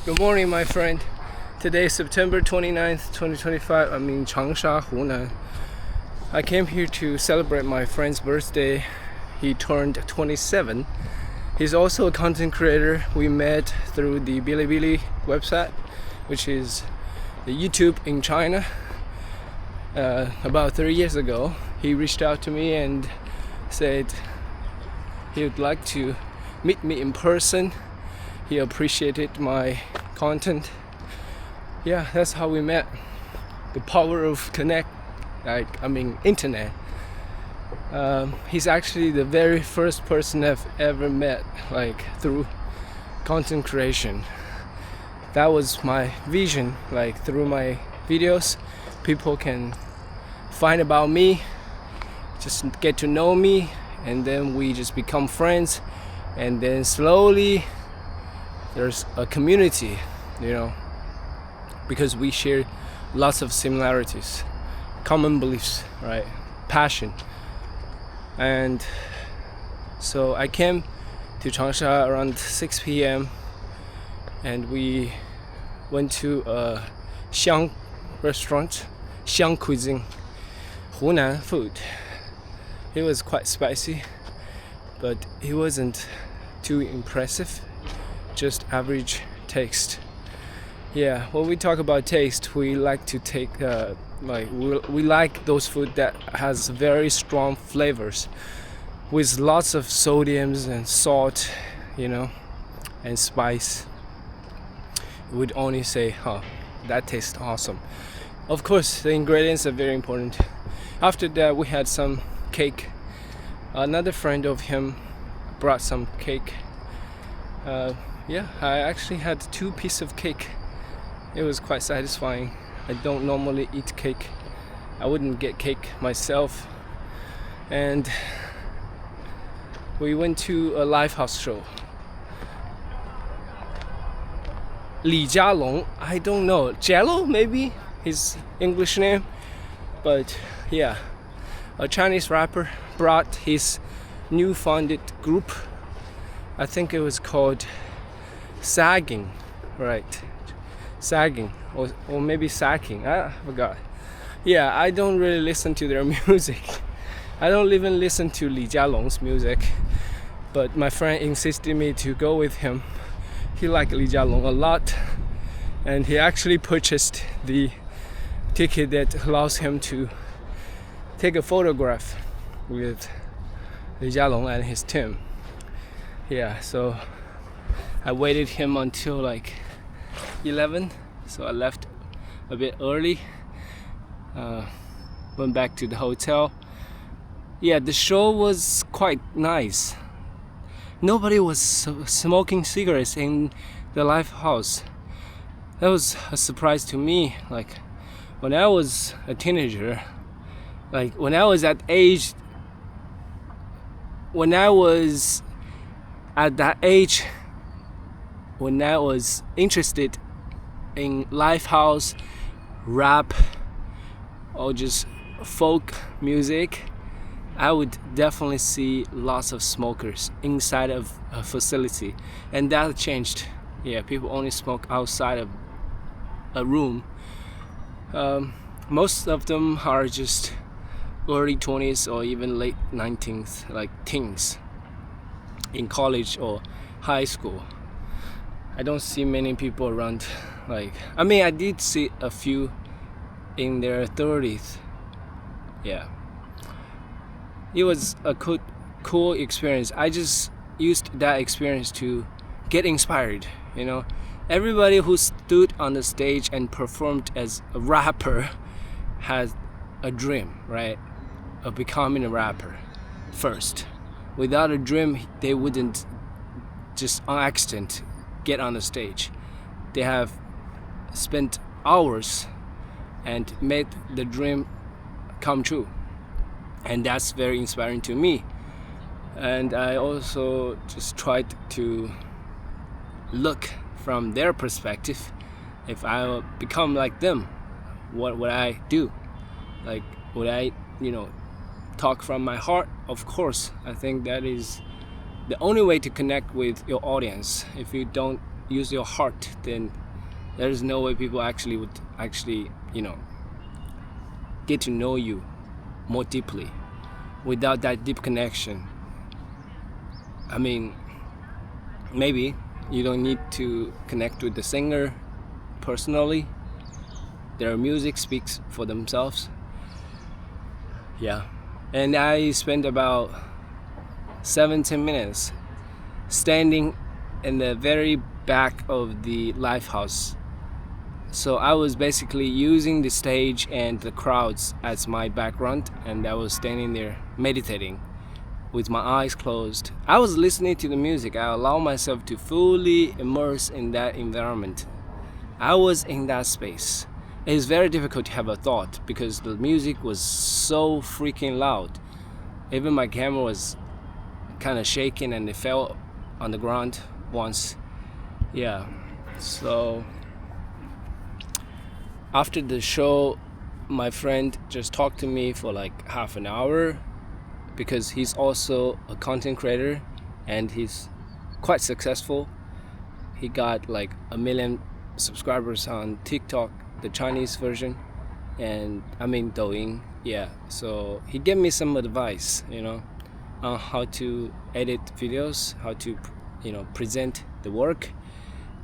Good morning, my friend. Today is September 29th, 2025. I'm in Changsha, Hunan. I came here to celebrate my friend's birthday. He turned 27. He's also a content creator. We met through the Bilibili website, which is the YouTube in China. About 3 years ago, he reached out to me and said he would like to meet me in person. He appreciated my content. Yeah, that's how we met. The power of internet. He's actually the very first person I've ever met, through content creation. That was my vision. Through my videos, people can find about me, just get to know me, and then we just become friends, and then slowly there's a community, because we share lots of similarities, common beliefs, right? Passion. And so I came to Changsha around 6 p.m. and we went to a Xiang restaurant, Xiang cuisine, Hunan food. It was quite spicy, but it wasn't too impressive, just average taste. Yeah, when we talk about taste, we like to take we like those food that has very strong flavors with lots of sodiums and salt, and spice. We would only say, that tastes awesome. Of course, the ingredients are very important. After that, we had some cake. Another friend of him brought some cake. I actually had 2 pieces of cake. It was quite satisfying. I don't normally eat cake. I wouldn't get cake myself. And we went to a live house show. Li Jialong, I don't know. Jello, maybe his English name. But yeah, a Chinese rapper brought his new founded group. I think it was called Sagging, right? Sagging, or maybe Sacking, I forgot. Yeah, I don't really listen to their music. I don't even listen to Li Jialong's music, but my friend insisted me to go with him. He liked Li Jialong a lot, and he actually purchased the ticket that allows him to take a photograph with Li Jialong and his team. Yeah, so I waited him until 11, so I left a bit early. Went back to the hotel. Yeah, the show was quite nice. Nobody was smoking cigarettes in the live house. That was a surprise to me. When I was a teenager, when I was at that age, when I was interested in live house, rap, or just folk music, I would definitely see lots of smokers inside of a facility, and that changed. Yeah, people only smoke outside of a room. Most of them are just early 20s or even late 19s, teens in college or high school. I don't see many people around. I did see a few in their 30s. Yeah, it was a cool experience. I just used that experience to get inspired. Everybody who stood on the stage and performed as a rapper has a dream, right, of becoming a rapper first. Without a dream, they wouldn't just on accident get on the stage. They have spent hours and made the dream come true, and that's very inspiring to me. And I also just tried to look from their perspective. If I become like them, what would I do? Would I talk from my heart? Of course. I think that is the only way to connect with your audience. If you don't use your heart, then there's no way people would get to know you more deeply. Without that deep connection, I mean, maybe you don't need to connect with the singer personally. Their music speaks for themselves. Yeah. And I spent about 17 minutes standing in the very back of the live house. So I was basically using the stage and the crowds as my background, and I was standing there meditating with my eyes closed. I was listening to the music. I allowed myself to fully immerse in that environment. I was in that space. It's very difficult to have a thought because the music was so freaking loud. Even my camera was kind of shaking and it fell on the ground once. Yeah. So after the show, my friend just talked to me for like half an hour because he's also a content creator and he's quite successful. He got like 1 million subscribers on TikTok, the Chinese version, and I mean Douyin. Yeah, so he gave me some advice, on how to edit videos, how to present the work.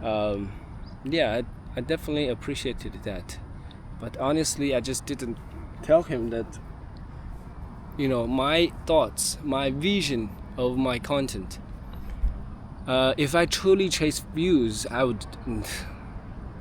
Yeah, I definitely appreciated that, but honestly I just didn't tell him that my thoughts, my vision of my content. If I truly chase views, I would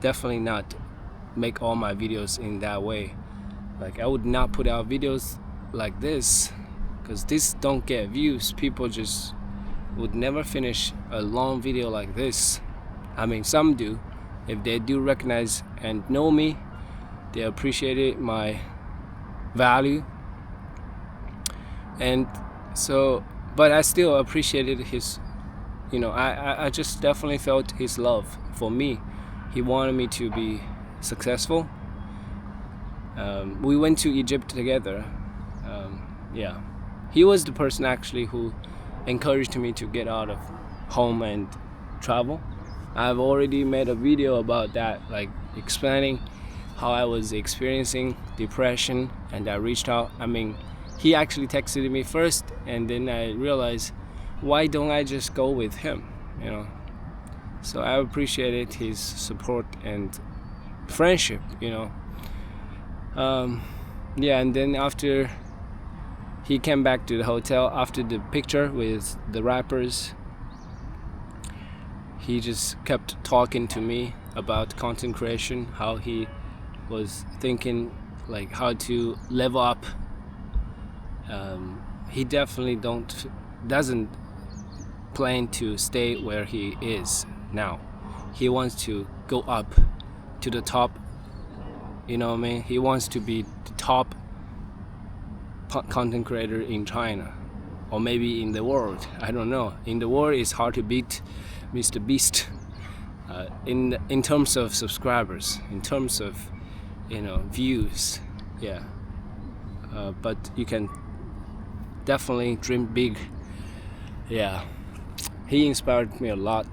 definitely not make all my videos in that way. Like I would not put out videos like this because this don't get views. People just would never finish a long video like this. I mean, some do. If they do recognize and know me, they appreciated my value. And so, but I still appreciated his, I just definitely felt his love for me. He wanted me to be successful. We went to Egypt together. Yeah, he was the person actually who encouraged me to get out of home and travel. I've already made a video about that, like explaining how I was experiencing depression, and I reached out. I mean, he actually texted me first, and then I realized, why don't I just go with him, So I appreciated his support and friendship, Yeah, and then after he came back to the hotel after the picture with the rappers, he just kept talking to me about content creation, how he was thinking like how to level up. He definitely doesn't plan to stay where he is now. He wants to go up to the top. You know what I mean? He wants to be the top content creator in China, or maybe in the world. I don't know. In the world, it's hard to beat Mr. Beast. In terms of subscribers, in terms of views, yeah. But you can definitely dream big. Yeah, he inspired me a lot.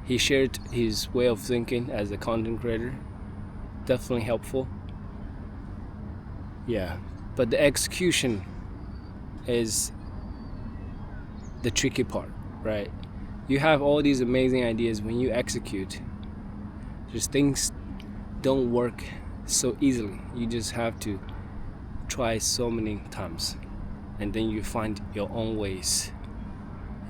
He shared his way of thinking as a content creator. Definitely helpful. Yeah, but the execution is the tricky part, right? You have all these amazing ideas. When you execute, just things don't work so easily. You just have to try so many times, and then you find your own ways.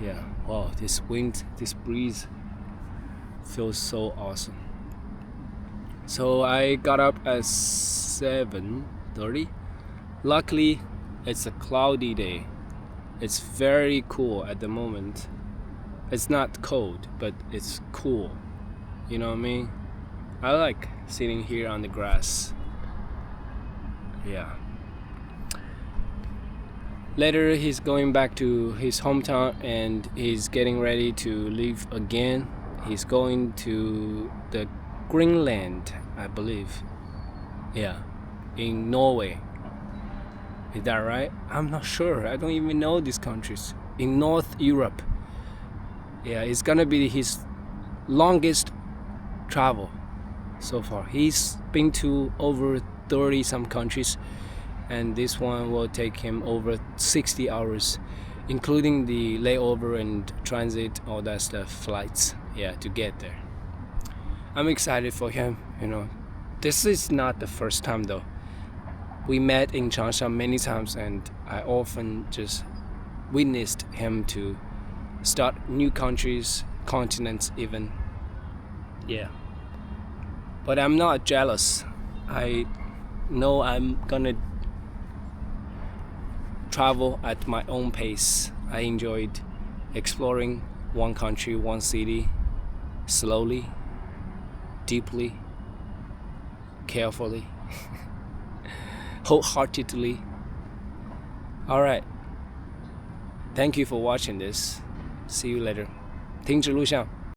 Yeah, wow, this wind, this breeze feels so awesome. So I got up at 7:30. Luckily, it's a cloudy day. It's very cool at the moment. It's not cold, but it's cool. You know what I mean? I like sitting here on the grass. Yeah. Later, he's going back to his hometown and he's getting ready to leave again. He's going to the Greenland, I believe. Yeah, in Norway. Is that right? I'm not sure. I don't even know these countries. In North Europe. Yeah, it's gonna be his longest travel so far. He's been to over 30 some countries, and this one will take him over 60 hours, including the layover and transit, all that stuff, flights, to get there. I'm excited for him. This is not the first time though. We met in Changsha many times, and I often just witnessed him to start new countries, continents even. But I'm not jealous. I know I'm gonna travel at my own pace. I enjoyed exploring one country, one city, slowly, deeply, carefully, wholeheartedly. Alright, thank you for watching this. See you later. 停止录像。